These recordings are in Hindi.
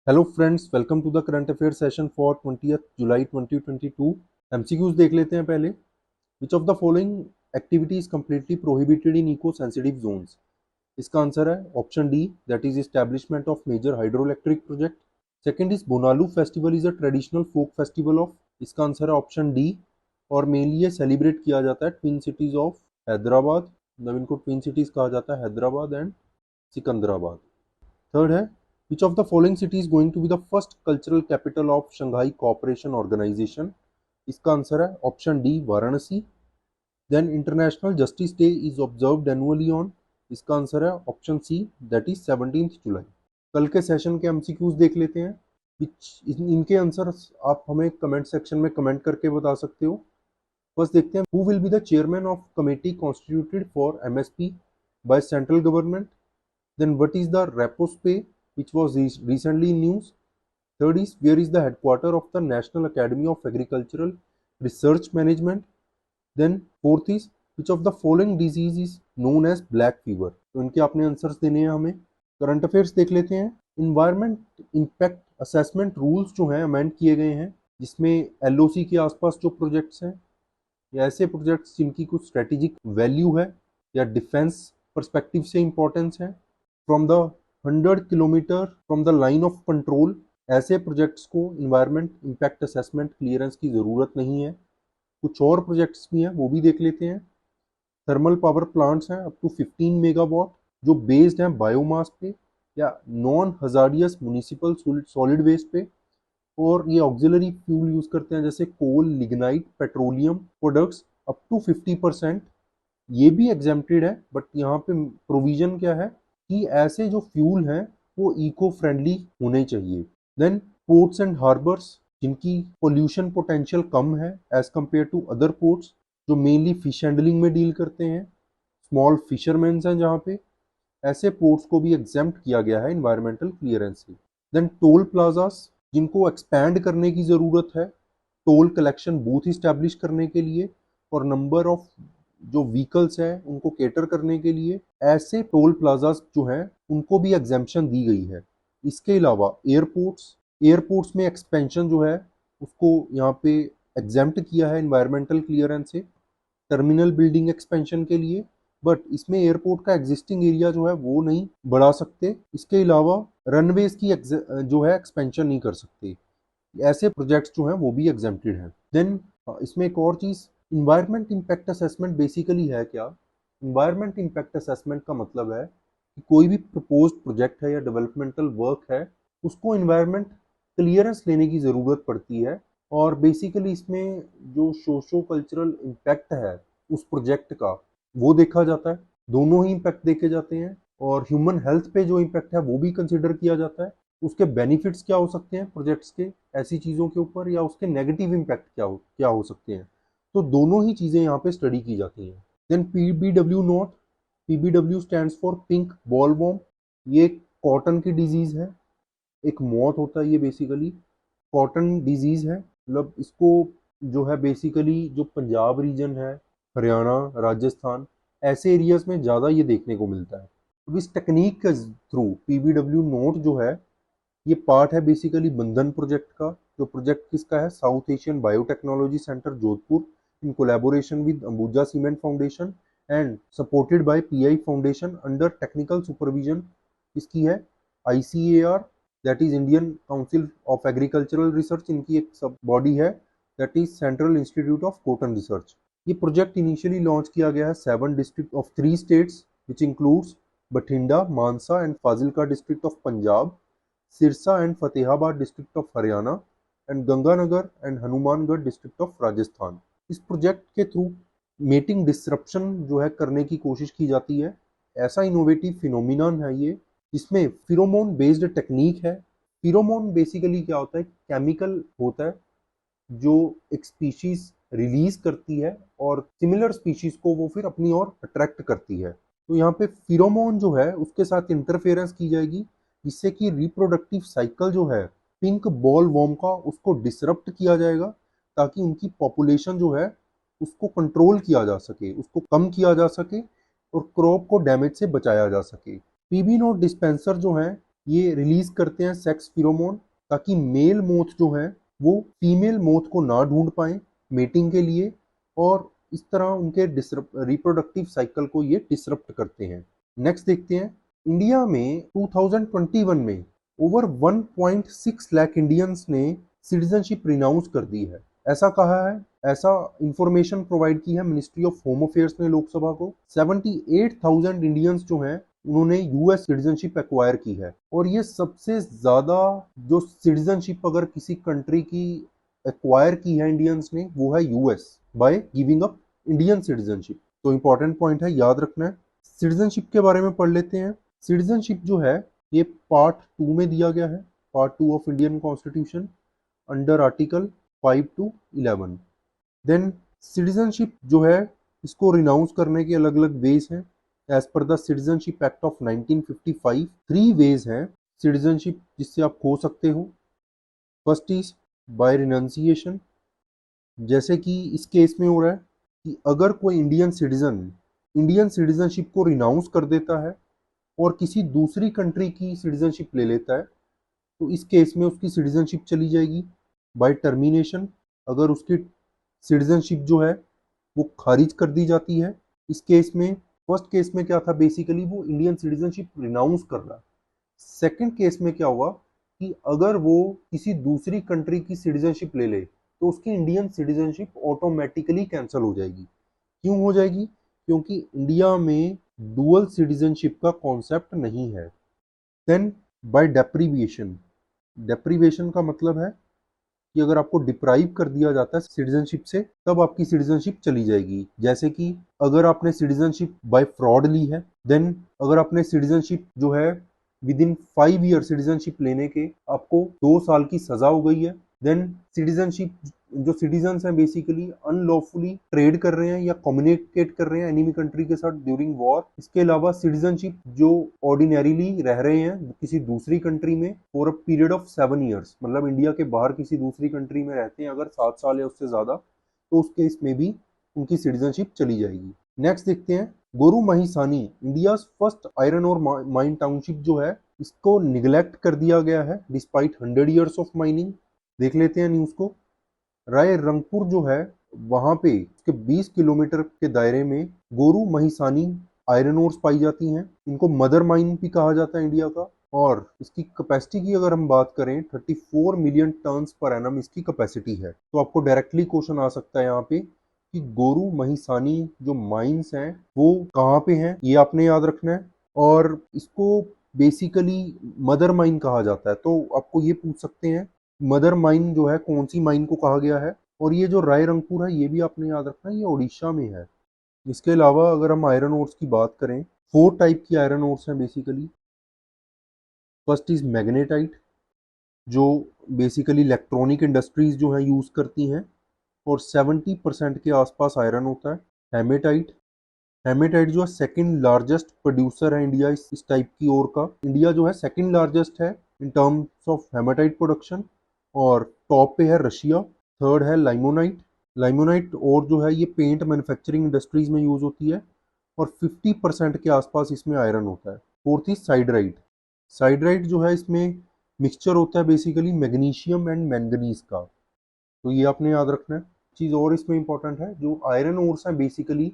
Hello friends, welcome to the current affair session for 20th July 2022। MCQs देख लेते हैं पहले। Which of the following activity is completely prohibited in eco sensitive zones. इसका आंसर है option D, that is establishment of major hydro electric project. Second is Bonalu festival is a traditional folk festival of. इसका आंसर है ऑप्शन डी, और मेनली ये सेलिब्रेट किया जाता है ट्विन सिटीज ऑफ हैदराबाद। मतलब इनको ट्विन सिटीज कहा जाता है, हैदराबाद एंड सिकंदराबाद। थर्ड है, which of the following city is going to be the first cultural capital of Shanghai Cooperation Organization? इसका आंसर है option D, Varanasi. Then international justice day is observed annually on. इसका आंसर है option C, that is 17th July. कल के सेशन के एमसीक्यूज देख लेते हैं। इनके आंसर आप हमें कमेंट सेक्शन में कमेंट करके बता सकते हो। फर्स्ट देखते हैं, who will be the chairman of committee constituted for MSP by central government. Then what is the repos pay which was recently in news. Third is, where is the headquarter of the National Academy of Agricultural Research Management. Then fourth is, which of the following disease is known as black fever. तो इनके आपने आंसर्स देने हैं हमें। करंट अफेयर्स देख लेते हैं। इन्वायरमेंट इम्पैक्ट असेसमेंट रूल्स जो हैं अमेंड किए गए हैं, जिसमें एलओसी के आसपास जो प्रोजेक्ट्स हैं या ऐसे प्रोजेक्ट्स जिनकी कुछ स्ट्रेटेजिक वैल्यू है या डिफेंस परस्पेक्टिव से इंपॉर्टेंस है, from the 100 kilometre from the line of control, ऐसे प्रोजेक्ट्स को इन्वायरमेंट इम्पैक्ट असेसमेंट क्लियरेंस की ज़रूरत नहीं है। कुछ और प्रोजेक्ट्स भी हैं, वो भी देख लेते हैं। थर्मल पावर प्लांट्स हैं अप टू 15 मेगावाट, जो बेस्ड हैं बायोमास पे या non hazardous municipal solid waste पे, और ये ऑक्सिलरी फ्यूल यूज़ करते हैं जैसे coal, lignite, petroleum products up to 50%। ये भी एग्जेम्प्टेड है, बट यहाँ पे प्रोविजन क्या है कि ऐसे जो फ्यूल हैं वो इको फ्रेंडली होने चाहिए। देन पोर्ट्स एंड हार्बर्स, जिनकी पोल्यूशन पोटेंशियल कम है as compare to other ports जो मेनली फिश हैंडलिंग में डील करते हैं, स्मॉल फिशरमैन हैं जहाँ पे, ऐसे पोर्ट्स को भी एग्जेम्प्ट किया गया है इन्वायरमेंटल क्लियरेंस से। देन टोल प्लाजास, जिनको एक्सपैंड करने की ज़रूरत है टोल कलेक्शन बूथ इस्टेब्लिश करने के लिए और नंबर ऑफ जो व्हीकल्स हैं उनको केटर करने के लिए, ऐसे टोल प्लाजास जो हैं उनको भी एग्जेम्पशन दी गई है। इसके अलावा एयरपोर्ट्स में एक्सपेंशन जो है उसको यहाँ पे एग्जेम्प्ट किया है इन्वायरमेंटल क्लियरेंस से, टर्मिनल बिल्डिंग एक्सपेंशन के लिए, बट इसमें एयरपोर्ट का एग्जिस्टिंग एरिया जो है वो नहीं बढ़ा सकते। इसके अलावा रनवेज की जो है एक्सपेंशन नहीं कर सकते। ऐसे प्रोजेक्ट्स जो हैं वो भी एग्जेम्प्टेड हैं। देन इसमें एक और चीज़, इन्वायरमेंट इम्पैक्ट असेसमेंट बेसिकली है क्या? इन्वायरमेंट इम्पैक्ट असेसमेंट का मतलब है कि कोई भी प्रपोज्ड प्रोजेक्ट है या डेवलपमेंटल वर्क है उसको इन्वायरमेंट क्लियरेंस लेने की ज़रूरत पड़ती है, और बेसिकली इसमें जो सोशो कल्चरल इम्पैक्ट है उस प्रोजेक्ट का वो देखा जाता है। दोनों ही इम्पैक्ट देखे जाते हैं, और ह्यूमन हेल्थ पे जो इम्पैक्ट है वो भी कंसिडर किया जाता है। उसके बेनिफिट्स क्या हो सकते हैं प्रोजेक्ट्स के ऐसी चीज़ों के ऊपर, या उसके नेगेटिव इम्पैक्ट क्या हो सकते हैं। तो दोनों ही चीज़ें यहाँ पे स्टडी की जाती हैं। Then PBW not, PBW stands for pink bollworm. ये कॉटन की डिजीज़ है, एक मौत होता है ये बेसिकली, कॉटन डिजीज़ है। मतलब इसको जो है बेसिकली जो पंजाब रीजन है, हरियाणा, राजस्थान, ऐसे एरियाज में ज़्यादा ये देखने को मिलता है। अब इस टेक्निक के थ्रू पीबीडब्ल्यू नोट जो है ये पार्ट है बेसिकली बंधन प्रोजेक्ट का। जो प्रोजेक्ट किसका है? South Asian biotechnology centre Jodhpur in collaboration with Ambuja cement foundation and supported by PI foundation under technical supervision. इसकी है ICAR, that is Indian council of agricultural research, इनकी एक सब बॉडी है, that is central institute of cotton research. ये प्रोजेक्ट इनिशियली लॉन्च किया गया है 7 district of 3 states which includes Bathinda, Mansa and Fazilka district of Punjab, Sirsa and Fatehabad district of Haryana and Ganganagar and Hanumangarh district of Rajasthan. इस प्रोजेक्ट के थ्रू मेटिंग डिसरप्शन जो है करने की कोशिश की जाती है। ऐसा इनोवेटिव फिनोमिनन है ये, इसमें फिरोमोन बेस्ड टेक्निक है। फिरोमोन बेसिकली क्या होता है? केमिकल होता है जो एक स्पीशीज रिलीज करती है और सिमिलर स्पीशीज को वो फिर अपनी ओर अट्रैक्ट करती है। तो यहाँ पे फिरोमोन जो है उसके साथ इंटरफेरेंस की जाएगी, जिससे कि रिप्रोडक्टिव साइकिल जो है पिंक बॉल वॉर्म का उसको डिसरप्ट किया जाएगा, ताकि उनकी पॉपुलेशन जो है उसको कंट्रोल किया जा सके, उसको कम किया जा सके और क्रॉप को डैमेज से बचाया जा सके। पीबी नोट डिस्पेंसर जो है ये रिलीज करते हैं सेक्स फिरोमोन, ताकि मेल मोथ जो है वो फीमेल मोथ को ना ढूंढ पाए मेटिंग के लिए, और इस तरह उनके रिप्रोडक्टिव साइकिल को ये डिसरप्ट करते हैं। नेक्स्ट देखते हैं, इंडिया में 2021 में ओवर 1.6 लाख इंडियंस ने सिटीजनशिप रिनाउंस कर दी है। ऐसा कहा है, ऐसा इंफॉर्मेशन प्रोवाइड की है मिनिस्ट्री ऑफ होम अफेयर्स ने लोकसभा को। 78,000 इंडियंस जो हैं उन्होंने यूएस सिटीजनशिप एक्वायर की है, और ये सबसे ज्यादा जो सिटीजनशिप अगर किसी कंट्री की एक्वायर की है इंडियंस ने, वो है US, by giving up Indian citizenship. तो इंपॉर्टेंट पॉइंट है, याद रखना है। सिटीजनशिप के बारे में पढ़ लेते हैं। सिटीजनशिप जो है ये पार्ट 2 में दिया गया है, part 2 of Indian constitution under article 5 to 11। Then citizenship जो है इसको रिनाउंस करने के अलग अलग वेज हैं। As per the citizenship act of 1955 3 ways हैं सिटीजनशिप जिससे आप खो सकते हो। फर्स्ट इज बाय रिनाउंसिएशन, जैसे कि इस केस में हो रहा है कि अगर कोई इंडियन सिटीजनशिप को रिनाउंस कर देता है और किसी दूसरी कंट्री की सिटीजनशिप ले लेता है, तो इस केस में उसकी सिटीजनशिप चली जाएगी। बाय टर्मिनेशन, अगर उसकी सिटीजनशिप जो है वो खारिज कर दी जाती है। इस केस में, फर्स्ट केस में क्या था, बेसिकली वो इंडियन सिटीजनशिप रिनाउंस कर रहा है। सेकंड केस में क्या हुआ कि अगर वो किसी दूसरी कंट्री की सिटीजनशिप ले ले तो उसकी इंडियन सिटीजनशिप ऑटोमेटिकली कैंसिल हो जाएगी। क्यों हो जाएगी? क्योंकि इंडिया में डुअल सिटीजनशिप का कॉन्सेप्ट नहीं है। देन बाय डेप्रीविएशन, डेप्रीवेशन का मतलब है कि अगर आपको डिप्राइव कर दिया जाता है सिटीजनशिप से, तब आपकी सिटीजनशिप चली जाएगी। जैसे कि अगर आपने सिटीजनशिप बाय फ्रॉड ली है, देन अगर आपने सिटीजनशिप जो है विद इन 5 ईयर सिटीजनशिप लेने के आपको 2 साल की सजा हो गई है, देन सिटीजनशिप जो सिटीजन्स हैं बेसिकली अनलॉफुली ट्रेड कर रहे हैं या कम्युनिकेट कर रहे हैं एनिमी कंट्री के साथ ड्यूरिंग वॉर। इसके अलावा सिटीजनशिप जो ऑर्डिनरीली रह रहे हैं किसी दूसरी कंट्री में for a period of 7 years, मतलब इंडिया के बाहर किसी दूसरी कंट्री में रहते हैं अगर 7 साल या उससे ज्यादा, तो उस केस में भी उनकी सिटीजनशिप चली जाएगी। नेक्स्ट देखते हैं, गोरू महिसानी, इंडिया फर्स्ट आयरन और माइन टाउनशिप जो है इसको निगलेक्ट कर दिया गया है डिस्पाइट 100 ईयर्स ऑफ माइनिंग। देख लेते हैं न्यूज को। राय रंगपुर जो है वहां पे उसके 20 किलोमीटर के दायरे में गोरू महिसानी आयरन ओर्स पाई जाती हैं। इनको मदर माइन भी कहा जाता है इंडिया का, और इसकी कैपेसिटी की अगर हम बात करें 34 मिलियन टन्स पर एनम इसकी कैपेसिटी है। तो आपको डायरेक्टली क्वेश्चन आ सकता है यहाँ पे कि गोरू महिसानी जो माइंस हैं वो कहाँ पे हैं, ये आपने याद रखना है। और इसको बेसिकली मदर माइन कहा जाता है, तो आपको ये पूछ सकते हैं मदर माइन जो है कौन सी माइन को कहा गया है। और ये जो राय रंगपुर है ये भी आपने याद रखना है, ये उड़ीसा में है। इसके अलावा अगर हम आयरन ओर्स की बात करें, 4 टाइप की आयरन ओर्स हैं बेसिकली। फर्स्ट इज मैग्नेटाइट, जो बेसिकली इलेक्ट्रॉनिक इंडस्ट्रीज जो है यूज करती हैं, और 70% के आसपास आयरन होता है। हेमेटाइट, हेमेटाइट जो है सेकंड लार्जेस्ट प्रोड्यूसर है इंडिया इस टाइप की ओर का। इंडिया जो है सेकंड लार्जेस्ट है in terms of haematite production, और टॉप पे है रशिया। थर्ड है लाइमोनाइट, लाइमोनाइट और जो है ये पेंट मैन्युफैक्चरिंग इंडस्ट्रीज में यूज होती है, और 50% के आसपास इसमें आयरन होता है। फोर्थ इज साइडराइट, साइडराइट जो है इसमें मिक्सचर होता है बेसिकली मैग्नीशियम एंड मैंगनीज का, तो ये आपने याद रखना है। चीज़ और इसमें इंपॉर्टेंट है, जो आयरन ओर्स हैं बेसिकली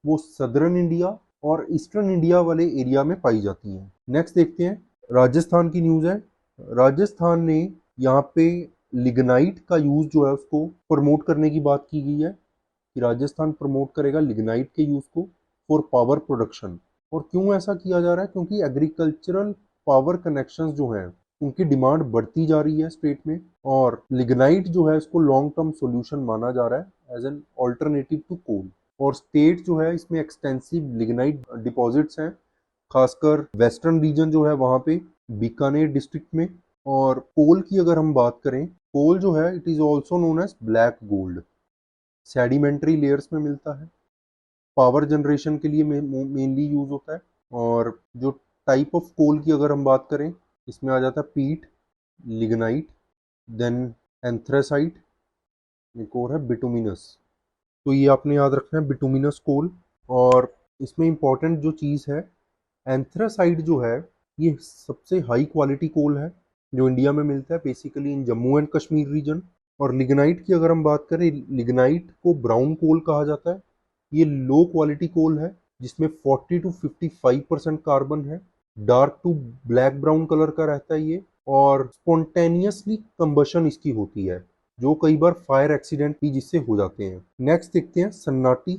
वो सदर्न इंडिया और ईस्टर्न इंडिया वाले एरिया में पाई जाती हैं। नेक्स्ट देखते हैं, राजस्थान की न्यूज़ है। राजस्थान ने यहाँ पे लिग्नाइट का यूज़ जो है उसको प्रमोट करने की बात की गई है कि राजस्थान प्रमोट करेगा लिग्नाइट के यूज़ को फॉर पावर प्रोडक्शन। और क्यों ऐसा किया जा रहा है? क्योंकि एग्रीकल्चरल पावर कनेक्शंस जो हैं उनकी डिमांड बढ़ती जा रही है स्टेट में, और लिग्नाइट जो है इसको लॉन्ग टर्म सॉल्यूशन माना जा रहा है एज एन ऑल्टरनेटिव टू कोल। और स्टेट जो है इसमें एक्सटेंसिव लिग्नाइट डिपॉजिट्स हैं, खासकर वेस्टर्न रीजन जो है वहाँ पे बीकानेर डिस्ट्रिक्ट में। और कोल की अगर हम बात करें, कोल जो है it is also known as black gold, sedimentary layers में मिलता है, पावर जनरेशन के लिए मेनली यूज होता है। और जो टाइप ऑफ कोल की अगर हम बात करें, इसमें आ जाता है पीट, लिग्नाइट, देन एंथ्रासाइट, एक और है बिटुमिनस। तो ये आपने याद रखना है, बिटुमिनस कोल। और इसमें इंपॉर्टेंट जो चीज़ है, एंथ्रासाइट जो है ये सबसे हाई क्वालिटी कोल है जो इंडिया में मिलता है basically in Jammu and Kashmir region. और लिग्नाइट की अगर हम बात करें, लिग्नाइट को ब्राउन कोल कहा जाता है। ये लो क्वालिटी कोल है जिसमें 40 to 55% कार्बन है, dark to black brown colour का रहता है ये, और स्पॉन्टेनियसली कंबशन इसकी होती है, जो कई बार फायर एक्सीडेंट भी जिससे हो जाते हैं। नेक्स्ट देखते हैं सन्नाटी।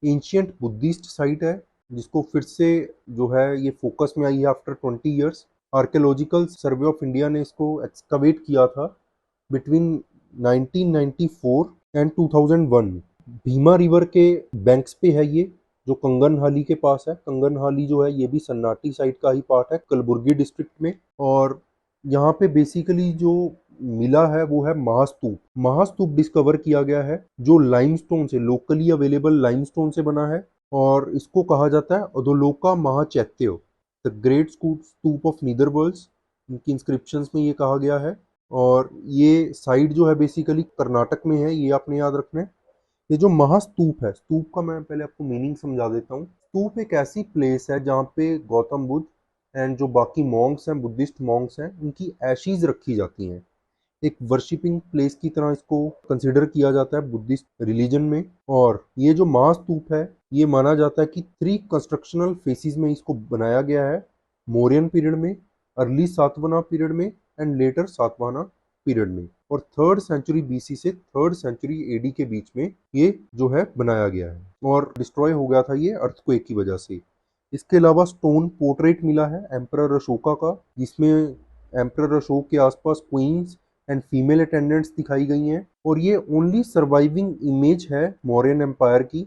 एंशियंट बुद्धिस्ट साइट है जिसको फिर से जो है ये फोकस में आई है after 20 years. Archaeological survey of India ने इसको एक्सकवेट किया था बिटवीन 1994 एंड 2001। भीमा रिवर के बैंक्स पे है ये, जो कंगनहाली के पास है। कंगनहाली जो है ये भी सन्नाटी साइट का ही पार्ट है कलबुर्गी डिस्ट्रिक्ट में। और यहाँ पे बेसिकली जो मिला है वो है महास्तूप। महास्तूप डिस्कवर किया गया है जो लाइमस्टोन से, लोकली अवेलेबल लाइमस्टोन से बना है, और इसको कहा जाता है अधोलोका महाचैत्य, द ग्रेट स्तूप ऑफ नीदरवर्ल्ड्स, इनकी इंस्क्रिप्शंस में ये कहा गया है। और ये साइट जो है बेसिकली कर्नाटक में है, ये आपने याद रखना है। ये जो महास्तूप है, स्तूप का मैं पहले आपको मीनिंग समझा देता हूँ। स्तूप एक ऐसी प्लेस है जहाँ पे गौतम बुद्ध एंड जो बाकी मॉन्क्स हैं, बुद्धिस्ट मॉन्क्स हैं, उनकी एशीज रखी जाती हैं। एक वर्शिपिंग प्लेस की तरह इसको कंसिडर किया जाता है बुद्धिस्ट रिलीजन में। और ये जो महास्तूप है ये माना जाता है कि 3 कंस्ट्रक्शनल फेसिस में इसको बनाया गया है, मौर्यन पीरियड में, अर्ली सातवाहन पीरियड में एंड लेटर सातवाहन पीरियड में। और 3rd सेंचुरी बीसी से 3rd सेंचुरी एडी के बीच में ये जो है बनाया गया है, और डिस्ट्रॉय हो गया था ये अर्थक्वेक की वजह से। इसके अलावा स्टोन पोर्ट्रेट मिला है एम्परर अशोका का, जिसमें एम्परर अशोक के आसपास क्वींस एंड फीमेल अटेंडेंट्स दिखाई गई हैं। और ये ओनली सर्वाइविंग इमेज है मौर्यन एम्पायर की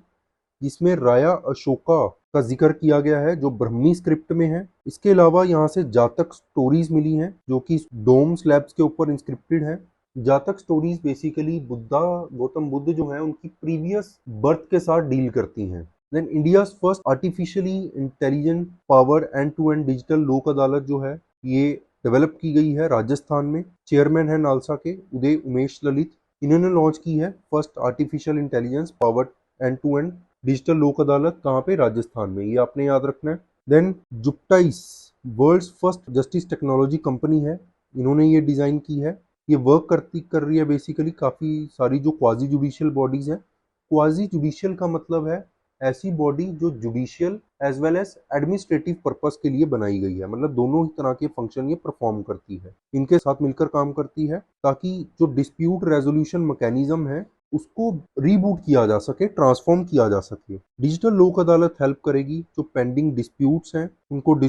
जिसमें राया अशोका का जिक्र किया गया है, जो ब्रह्मी स्क्रिप्ट में है। इसके अलावा यहाँ से जातक स्टोरीज मिली हैं जो कि डोम स्लैब्स के ऊपर इंस्क्रिप्टेड है। जातक स्टोरीज बेसिकली गौतम बुद्ध जो है उनकी प्रीवियस बर्थ के साथ डील करती हैं। Then India's first artificially intelligent power end to end digital Lok Adalat जो है ये डेवलप की गई है राजस्थान में। चेयरमैन है नालसा के उदय उमेश ललित। इन्होंने लॉन्च की है first artificial intelligence power end to end digital Lok Adalat, कहाँ पे? राजस्थान में। ये आपने याद रखना है। Then Jupitice world's first justice technology company है, इन्होंने ये डिजाइन की है। ये वर्क कर रही है बेसिकली काफी सारी जो क्वाजी जुडिशियल बॉडीज हैं। क्वाजी जुडिशियल का मतलब है ऐसी बॉडी जो judicial as well as administrative purpose के लिए बनाई गई है, मतलब दोनों ही तरह के फंक्शन ये परफॉर्म करती है, इनके साथ मिलकर काम करती है ताकि जो डिस्प्यूट रेजोल्यूशन मैकेनिज्म है उसको रीबूट किया जा सके, ट्रांसफॉर्म किया जा सके। डिजिटल लोक अदालत हेल्प करेगी जो पेंडिंग डिस्प्यूट्स हैं उनको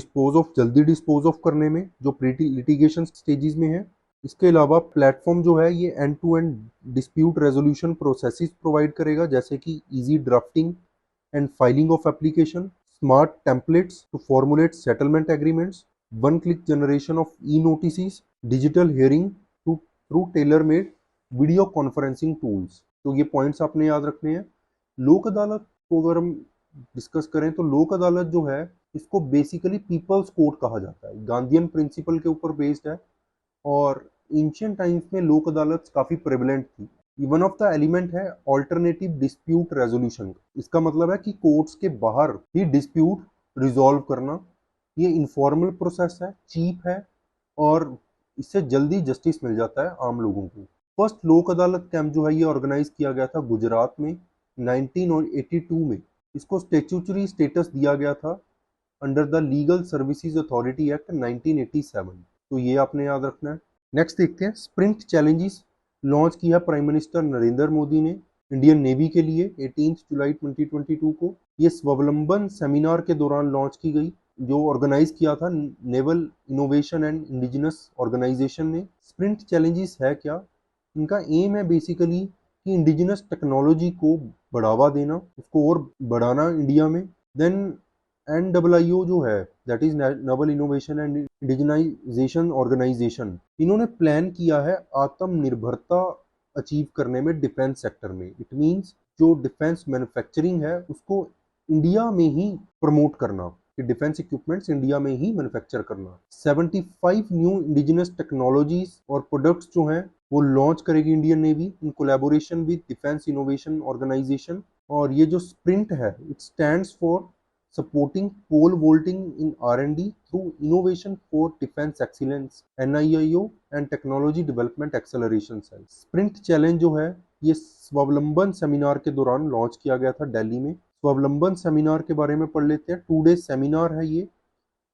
जल्दी डिस्पोज ऑफ करने में, जो प्री लिटिगेशन स्टेजेस में है। इसके अलावा प्लेटफॉर्म जो है ये end to end dispute resolution processes provide करेगा, जैसे कि easy drafting and filing of application, smart templates to formulate settlement agreements, one-click generation of e-notices, digital hearing through tailor-made video conferencing tools। तो ये पॉइंट्स आपने याद रखने हैं। लोक अदालत को अगर हम डिस्कस करें तो लोक अदालत जो है इसको बेसिकली पीपल्स कोर्ट कहा जाता है, गांधीयन प्रिंसिपल के ऊपर बेस्ड है। और एंशियंट टाइम्स में लोक अदालत काफी प्रेवलेंट थी। वन ऑफ द एलिमेंट है ऑल्टरनेटिव डिस्प्यूट रेजोल्यूशन। इसका मतलब है कि कोर्ट्स के बाहर ही डिस्प्यूट रिजॉल्व करना। ये इनफॉर्मल प्रोसेस है, चीप है, और इससे जल्दी जस्टिस मिल जाता है आम लोगों को। फर्स्ट लोक अदालत कैंप जो है ये ऑर्गेनाइज किया गया था गुजरात में 1982 में। इसको स्टेचुटरी स्टेटस दिया गया था under the legal services authority act 1987। तो ये आपने याद रखना है। नेक्स्ट देखते हैं स्प्रिंट चैलेंजेस। लॉन्च किया प्राइम मिनिस्टर नरेंद्र मोदी ने इंडियन नेवी के लिए 18 जुलाई 2022 को। ये स्वावलंबन सेमिनार के दौरान लॉन्च की गई, जो ऑर्गेनाइज किया था naval innovation and indigenous organisation ने। स्प्रिंट चैलेंजेस है क्या? इनका एम है बेसिकली कि इंडिजिनस टेक्नोलॉजी को बढ़ावा देना, उसको और बढ़ाना इंडिया में। देन NIIO जो है, that is naval innovation and indigenisation organisation, इन्होंने प्लान किया है आत्मनिर्भरता अचीव करने में डिफेंस सेक्टर में। इट मींस जो डिफेंस मैन्युफैक्चरिंग है उसको इंडिया में ही प्रमोट करना, कि डिफेंस इक्विपमेंट्स इंडिया में ही मैन्युफैक्चर करना। 75 न्यू इंडिजिनस टेक्नोलॉजीज और प्रोडक्ट्स जो हैं वो लॉन्च करेगी Indian navy in collaboration with defence innovation organisation. और ये जो स्प्रिंट है it stands for supporting pole vaulting in R&D through Innovation for Defense Excellence NIIO and Technology Development Acceleration Cell। Sprint challenge जो है ये स्वावलंबन सेमिनार के दौरान लॉन्च किया गया था दिल्ली में। स्वावलंबन सेमिनार के बारे में पढ़ लेते हैं। 2 डे सेमिनार है ये,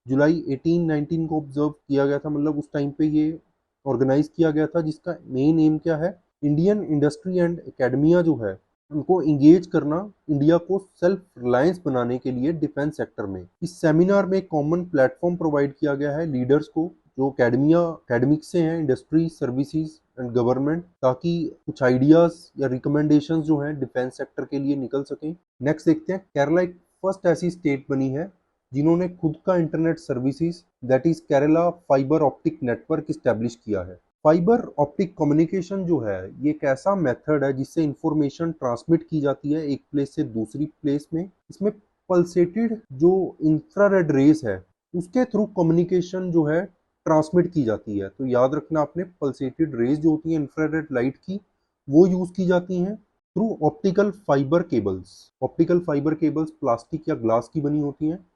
जुलाई 18-19 को ऑब्जर्व किया गया था, मतलब उस टाइम पे ये ऑर्गेनाइज किया गया था, जिसका मेन एम क्या है, इंडियन इंडस्ट्री एंड एकेडमिया जो है उनको इंगेज करना इंडिया को सेल्फ रिलायंस बनाने के लिए डिफेंस सेक्टर में। इस सेमिनार में एक कॉमन प्लेटफॉर्म प्रोवाइड किया गया है लीडर्स को जो एकेडमिक से हैं, इंडस्ट्री, सर्विसेज एंड गवर्नमेंट, ताकि कुछ आइडियाज या रिकमेंडेशंस जो हैं डिफेंस सेक्टर के लिए निकल सकें। नेक्स्ट देखते हैं, केरला एक फर्स्ट ऐसी स्टेट बनी है जिन्होंने खुद का internet services that is Kerala fibre optic network establish किया है। फाइबर ऑप्टिक कम्युनिकेशन जो है ये एक ऐसा मेथड है जिससे इंफॉर्मेशन ट्रांसमिट की जाती है एक प्लेस से दूसरी प्लेस में। इसमें पल्सेटेड जो इंफ्रारेड रेस है उसके थ्रू कम्युनिकेशन जो है ट्रांसमिट की जाती है। तो याद रखना आपने, पल्सेटेड रेस जो होती है इंफ्रारेड लाइट की, वो यूज की जाती हैं through optical fibre cables. Optical fibre cables plastic या ग्लास की बनी होती हैं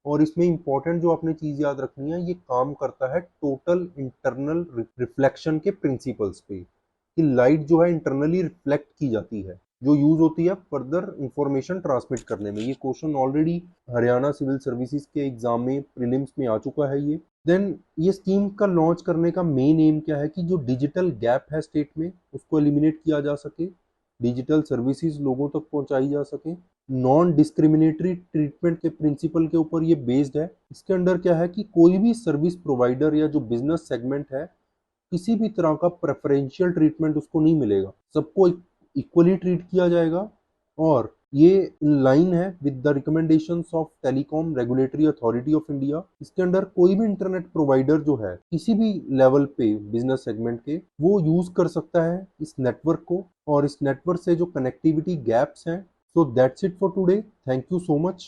और इसमें इंपॉर्टेंट जो आपने चीज याद रखनी है, ये काम करता है टोटल इंटरनल रिफ्लेक्शन के प्रिंसिपल्स पे, कि लाइट जो है इंटरनली रिफ्लेक्ट की जाती है, जो यूज होती है फर्दर इंफॉर्मेशन ट्रांसमिट करने में। ये question already Haryana civil services के एग्जाम में प्रीलिम्स में आ चुका है ये। देन ये स्कीम का लॉन्च करने का मेन एम क्या है कि जो डिजिटल गैप है स्टेट में उसको एलिमिनेट किया जा सके, डिजिटल सर्विसेज लोगों तक पहुंचाई जा सके, नॉन डिस्क्रिमिनेटरी ट्रीटमेंट के प्रिंसिपल के ऊपर ये बेस्ड है। इसके अंडर क्या है कि कोई भी सर्विस प्रोवाइडर या जो बिजनेस सेगमेंट है किसी भी तरह का प्रेफरेंशियल ट्रीटमेंट उसको नहीं मिलेगा, सबको इक्वली ट्रीट किया जाएगा। और ये इन लाइन है with the recommendations of telecom regulatory authority of India. इसके अंडर कोई भी इंटरनेट प्रोवाइडर जो है किसी भी लेवल पे बिजनेस सेगमेंट के, वो यूज कर सकता है इस नेटवर्क को, और इस नेटवर्क से जो कनेक्टिविटी गैप्स हैं। So that's it for today, thank you so much.